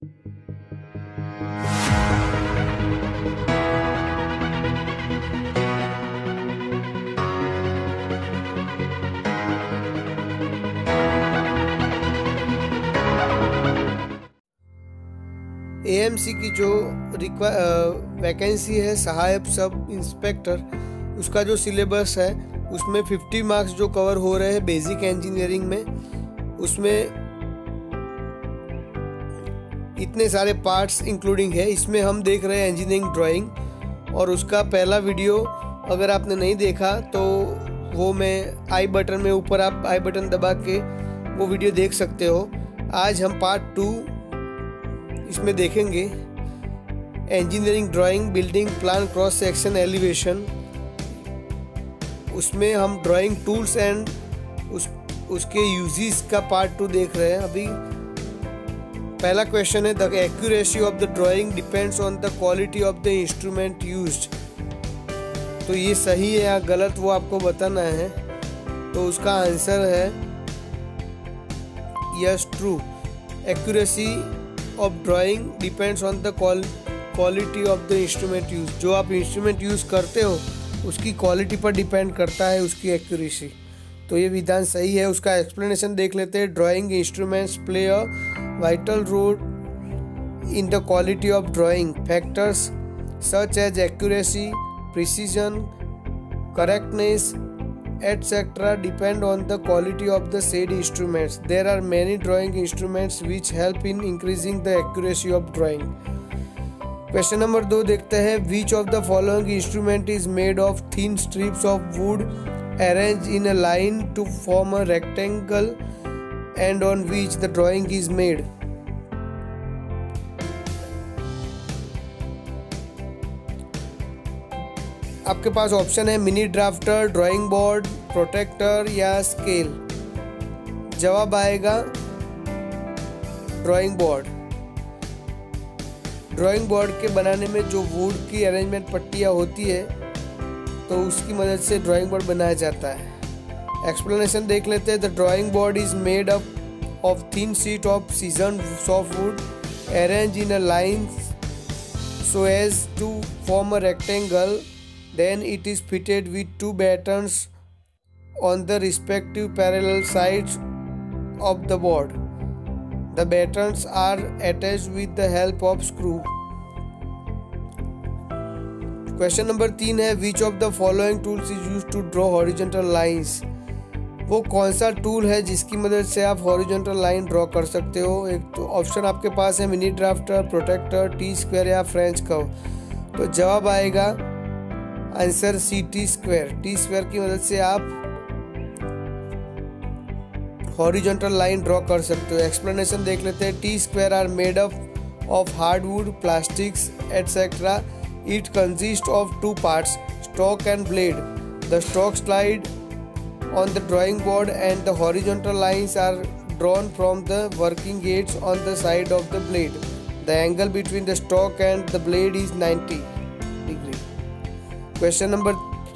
AMC की जो vacancy है सहायक सब इंस्पेक्टर, उसका जो सिलेबस है उसमें 50 मार्क्स जो कवर हो रहे हैं बेसिक इंजीनियरिंग में, उसमें इतने सारे पार्ट्स इंक्लूडिंग है। इसमें हम देख रहे हैं इंजीनियरिंग ड्राइंग, और उसका पहला वीडियो अगर आपने नहीं देखा तो वो मैं आई बटन में ऊपर आप आई बटन दबा के वो वीडियो देख सकते हो। आज हम पार्ट 2 इसमें देखेंगे, engineering drawing building plan cross section elevation. उसमें हम ड्राइंग टूल्स एंड उसके यूजेस का पार्ट 2 देख रहे हैं। अभी पहला क्वेश्चन है, the accuracy of the drawing depends on the quality of the instrument used. तो ये सही है या गलत वो आपको बताना है। तो उसका आंसर है yes, true. Accuracy of drawing depends on the quality of the instrument use. जो आप इंस्ट्रूमेंट यूज़ करते हो उसकी क्वालिटी पर डिपेंड करता है उसकी एक्यूरेसी। तो ये विधान सही है। उसका एक्सप्लेनेशन देख लेते हैं। Drawing instruments play a vital role in the quality of drawing. Factors such as accuracy, precision, correctness etc. depend on the quality of the said instruments. There are many drawing instruments which help in increasing the accuracy of drawing. Question number 2 देखते हैं, which of the following instrument is made of thin strips of wood arranged in a line to form a rectangle and on which the drawing is made? आपके पास option है mini drafter, drawing board, protector या scale. जवाब आएगा drawing board. Drawing board के बनाने में जो वुड की अरेंजमेंट पट्टियाँ होती है तो उसकी मदद से ड्राइंग बोर्ड बनाया जाता है। एक्सप्लेनेशन देख लेते हैं। The drawing board is made up of thin sheet of seasoned soft wood arrange in a line so as to form a rectangle. Then it is fitted with 2 battens on the respective parallel sides of the board. The battens are attached with the help of screw. Question number 3 है, which of the following tools is used to draw horizontal lines? वो कौन सा tool है जिसकी मदद से आप horizontal line draw कर सकते हो? एक तो ऑप्शन आपके पास है mini drafter, protector, T square या फ्रेंच कर्व। तो जवाब आएगा answer C, T square. T square की मदद से आप हॉरिजॉन्टल लाइन ड्रॉ कर सकते हो। एक्सप्लेनेशन देख लेते हैं। T square are made up of hardwood, plastics etcetera. It consist of 2 parts, stalk and blade. The stalk slide on the drawing board and the horizontal lines are drawn from the working gates on the side of the blade. The angle between the stalk and the blade is 90 degree. Question number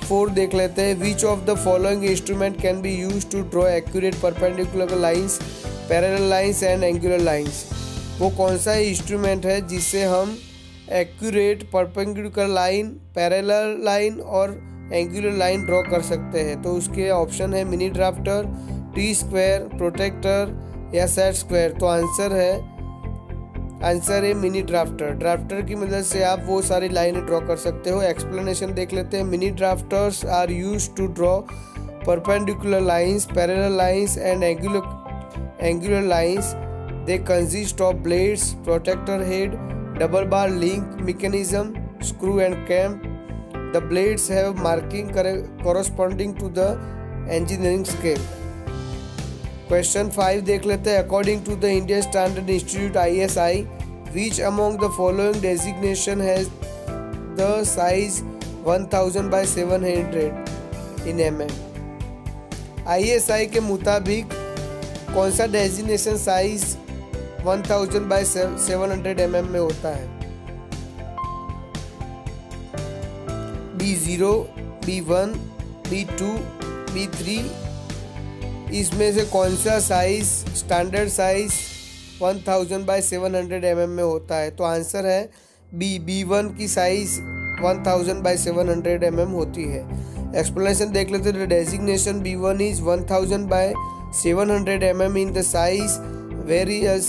4 देख लेते हैं। Which of the following instrument can be used to draw accurate perpendicular lines, parallel lines and angular lines? वो कौन सा instrument है जिससे हम accurate perpendicular line, parallel line और एंगुलर लाइन ड्रॉ कर सकते हैं? तो उसके ऑप्शन है mini drafter, T square, protector या सेट स्क्वायर। तो आंसर है मिनी ड्राफ्टर। ड्राफ्टर की मदद से आप वो सारी लाइनें ड्रॉ कर सकते हो। एक्सप्लेनेशन देख लेते हैं। Mini drafters are used to draw perpendicular lines, parallel lines and angular lines. They consist of blades, protector head, double bar link mechanism, screw and clamp. The blades have marking corresponding to the engineering scale. Question 5 देख लेते हैं। According to the Indian Standard Institute ISI, which among the following designation has the size 1000 by 700 in mm? ISI के मुताबिक कौन सा designation size 1000 by 700 mm में होता है? B0, B1, B2, B3। इसमें से कौन सा size standard size 1000 by 700 mm में होता है। तो आंसर है B1 की साइज 1000 by 700 mm होती है। एक्सप्लेनेशन देख लेते हैं। Designation B1 is 1000 by 700 mm in the size, whereas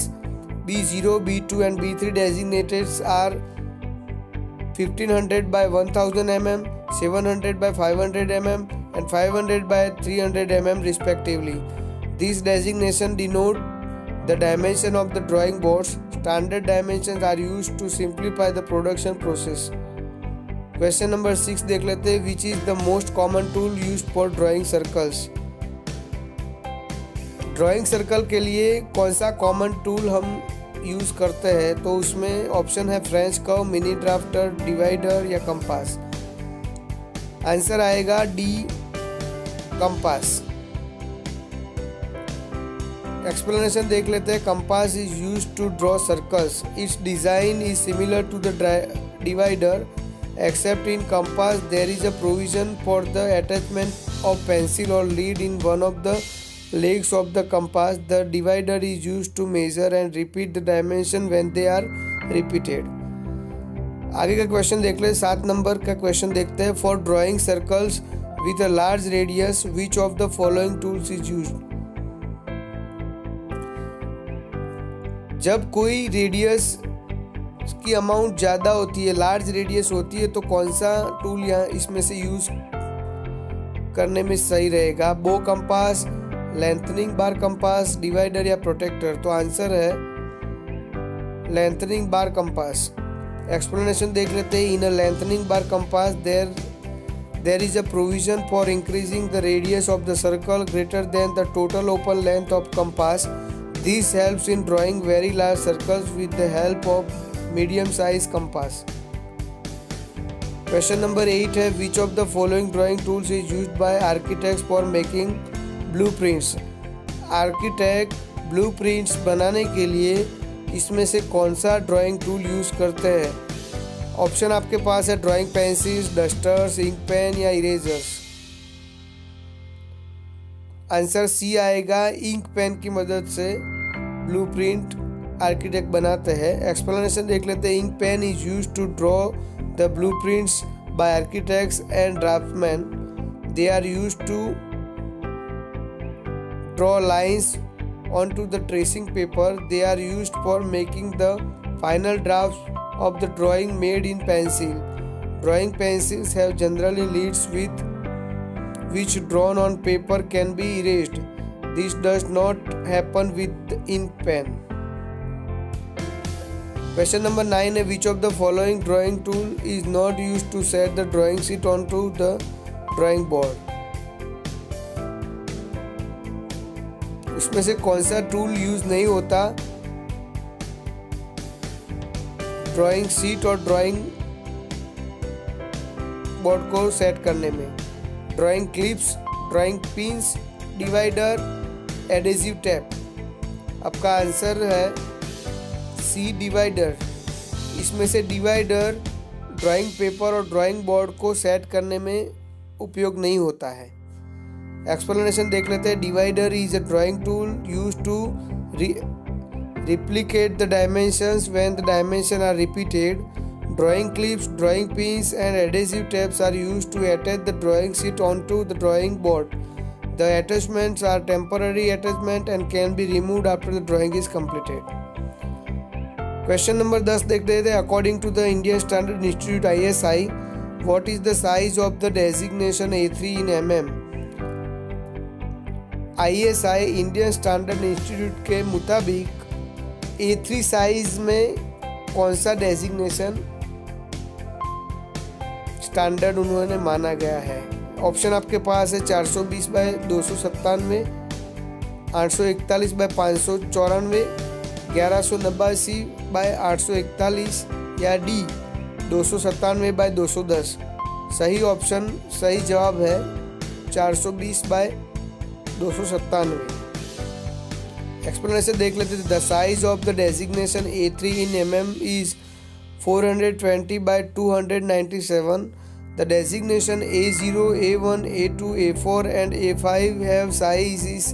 B0, B2 and B3 designated are 1500 by 1000 mm, 700 by 500 mm and 500 by 300 mm respectively. These designations denote the dimension of the drawing boards. Standard dimensions are used to simplify the production process. Question number 6 देख लेते हैं। Which is the most common tool used for drawing circles? Drawing circle के लिए कौन सा common tool हम use करते हैं? तो उसमें ऑप्शन है French curve, mini drafter, divider या कंपास। आंसर आएगा डी, कंपास। एक्सप्लेनेशन देख लेते हैं। Compass is used to draw circles. Its design is similar to the divider, except in compass there is a provision for the attachment of pencil or lead in one of the legs of the compass. The divider is used to measure and repeat the dimension when they are repeated. आगे का question देख ले। 7 number का question देखते हैं। For drawing circles with a large radius which of the following tools is used? जब कोई radius की अमाउंट ज़्यादा होती है, लार्ज रेडियस होती है, तो कौन सा टूल यहाँ इसमें से यूज करने में सही रहेगा? Bow compass, lengthening bar compass, divider या प्रोटेक्टर? तो आंसर है लेंथनिंग बार कंपास। एक्सप्लेनेशन देख लेते हैं। In a lengthening bar compass there is a provision for increasing the radius of the circle greater than the total open length of compass. This helps in drawing very large circles with the help of medium size compass. Question number 8 है। Which of the following drawing tools is used by architects for making blueprints? Architect blueprints बनाने के लिए इसमें से कौन सा drawing tool use करते हैं? ऑप्शन आपके पास है drawing pencils, dusters, ink pen या इरेजर्स। आंसर सी आएगा। इंक पेन की मदद से ब्लूप्रिंट आर्किटेक्ट बनाते हैं। एक्सप्लेनेशन देख लेते हैं। Ink pen is used to draw the blueprints by architects and draftsman. They are used to draw lines onto the tracing paper. They are used for making the final drafts of the drawing made in pencil. Drawing pencils have generally leads with which drawn on paper can be erased. This does not happen with the ink pen. Question number 9 है। Which of the following drawing tool is not used to set the drawing sheet onto the drawing board? इसमें से कौन सा tool use नहीं होता drawing sheet और drawing board को set करने में? Drawing clips, drawing pins, divider, adhesive tape. आपका आंसर है सी, डिवाइडर। इसमें से डिवाइडर ड्राइंग पेपर और ड्राइंग बोर्ड को सेट करने में उपयोग नहीं होता है। एक्सप्लेनेशन देख लेते हैं। Divider is a drawing tool used to replicate the dimensions when the dimensions are repeated. Drawing clips, drawing pins and adhesive tapes are used to attach the drawing sheet onto the drawing board. The attachments are temporary attachment and can be removed after the drawing is completed. Question number 10 देख रहे थे। According to the Indian Standard Institute ISI, what is the size of the designation A3 in mm? ISI Indian standard institute के मुताबिक A3 size में कौन सा designation standard उन्होंने माना गया है? ऑप्शन आपके पास है 420 बाय 297, 841 बाय 594, 1189 बाय 841 या डी 297 बाय 210। सही ऑप्शन, सही जवाब है 420 बाय 297। एक्सप्लेनेशन देख लेते थे। The size of the designation A3 in mm is 420 by 297. The designation A0, A1, A2, A4 and A5 have size is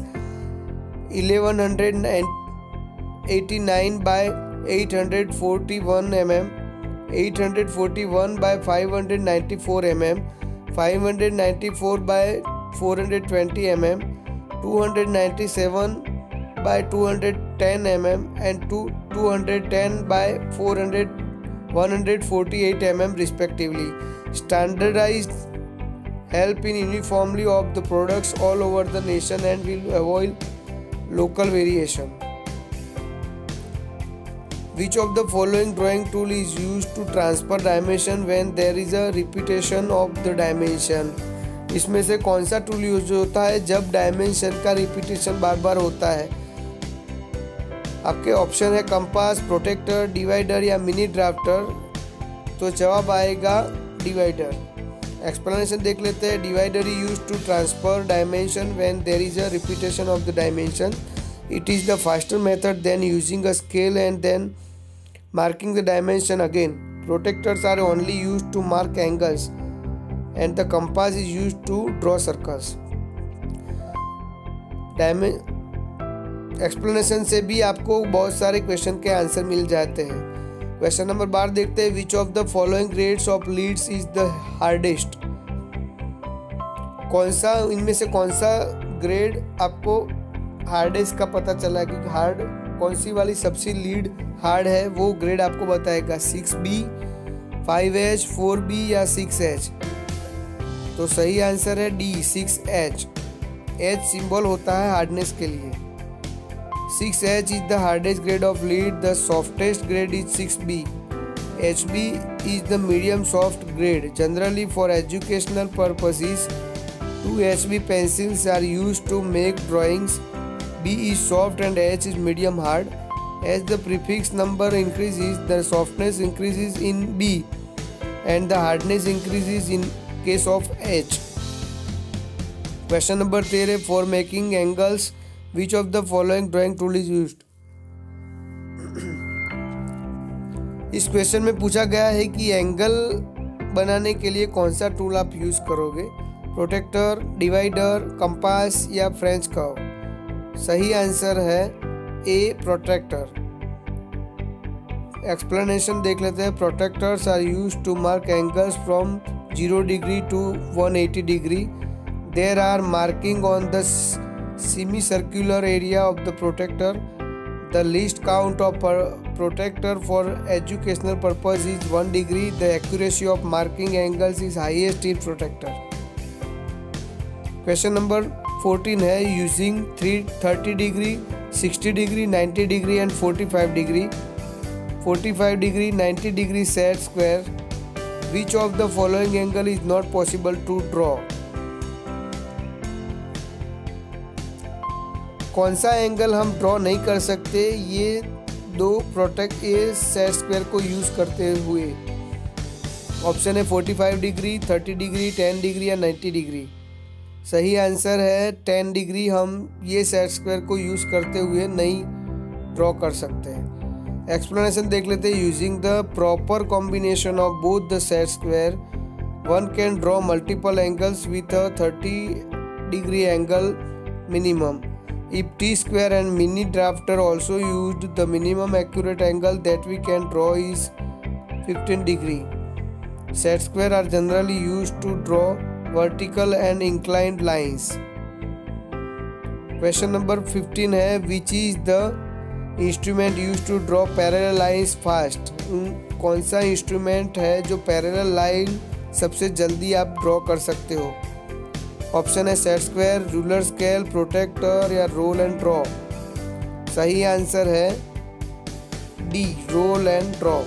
1100 589 by 841 mm, 841 by 594 mm, 594 by 420 mm, 297 by 210 mm and 210 by 148 mm respectively. Standardized help in uniformly of the products all over the nation and will avoid local variation. Which of the following drawing tool is used to transfer dimension when there is a repetition of the dimension? इसमें से कौन सा tool use होता है जब dimension का repetition बार बार होता है? आपके ऑप्शन है कंपास, प्रोटेक्टर, डिवाइडर या मिनी ड्राफ्टर। तो जवाब आएगा डिवाइडर। एक्सप्लेनेशन देख लेते हैं। Divider is used to transfer dimension when there is a repetition of the dimension. It is the faster method than using a scale and then marking the dimension again. Protectors are only used to mark angles and the compass is used to draw circles. Explanation से भी आपको बहुत सारे question के answer मिल जाते हैं। Question number 12 देखते हैं। Which of the following grades of leads is the hardest? इनमें से कौन सा ग्रेड आपको हार्डेस्ट का पता चला कि हार्ड कौन सी वाली सबसे लीड हार्ड है, वो ग्रेड आपको बताएगा। 6B, 5H, 4B या 6H। तो सही आंसर है डी, 6H। H सिंबल होता है हार्डनेस के लिए। 6H is the hardest grade of lead. The softest grade is 6B. HB is the medium soft grade. Generally for educational purposes, 2 HB pencils are used to make drawings. B is soft and H is medium hard. As the prefix number increases, the softness increases in B and the hardness increases in case of H. Question number 13. For making angles, which of the following drawing tool is used? इस question में पूछा गया है कि angle बनाने के लिए कौन सा टूल आप यूज करोगे। प्रोटेक्टर, डिवाइडर, कंपास या फ्रेंच कर्व। सही आंसर है ए, प्रोटेक्टर। एक्सप्लेनेशन देख लेते हैं। Protectors are used to mark angles from 0 degree to 180 degree. There are marking on the semicircular area of the protector. The least count of protector for educational purpose is 1 degree. The accuracy of marking angles is highest in protector. Question number 14 है using 30 degree, 60 degree, 90 degree and 45 degree. 45 degree, 90 degree set square. Which of the following angle is not possible to draw? कौन सा angle हम draw नहीं कर सकते ये set square को use करते हुए? ऑप्शन है 45 डिग्री, 30 डिग्री, 10 डिग्री या 90 डिग्री. सही आंसर है 10 डिग्री. हम ये सेट स्क्वायर को यूज करते हुए नहीं ड्रॉ कर सकते हैं. एक्सप्लेनेशन देख लेते हैं. Using the proper combination of both the set square one can draw multiple angles with a 30 degree angle minimum. If T-square and mini drafter also used, the minimum accurate angle that we can draw is 15 degree. Set square are generally used to draw vertical and inclined lines. Question number 15 है which is the instrument used to draw parallel lines fast? कौन सा instrument है जो parallel line सबसे जल्दी आप draw कर सकते हो? ऑप्शन है set square, ruler scale, protector या रोल एंड ड्रॉ. सही आंसर है D, roll and draw.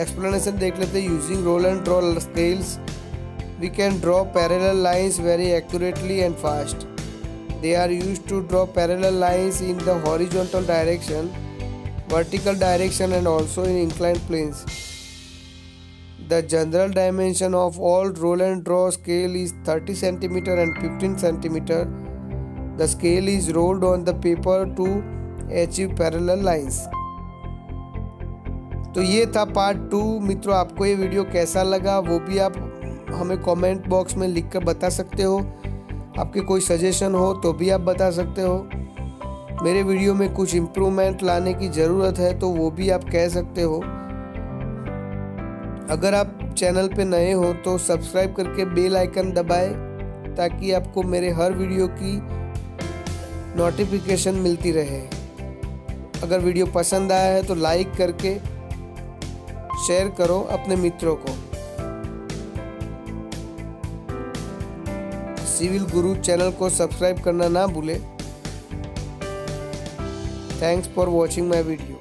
Explanation देख लेते हैं. Using roll and draw scales we can draw parallel lines very accurately and fast. They are used to draw parallel lines in the horizontal direction, vertical direction and also in inclined planes. The general dimension of all roll and draw scale is 30 cm and 15 cm. The scale is rolled on the paper to achieve parallel lines. तो ये था part 2. मित्रों, आपको ये video कैसा लगा वो भी आप हमें कमेंट बॉक्स में लिखकर बता सकते हो. आपके कोई सजेशन हो तो भी आप बता सकते हो. मेरे वीडियो में कुछ इम्प्रूवमेंट लाने की ज़रूरत है तो वो भी आप कह सकते हो। अगर आप चैनल पे नए हो तो सब्सक्राइब करके बेल आइकन दबाएं ताकि आपको मेरे हर वीडियो की नोटिफिकेशन मिलती रहे। अगर वीडियो पसंद आया है तो लाइक करके शेयर करो अपने मित्रों को। सिविल गुरु चैनल को सब्सक्राइब करना ना भूले। Thanks for watching my video.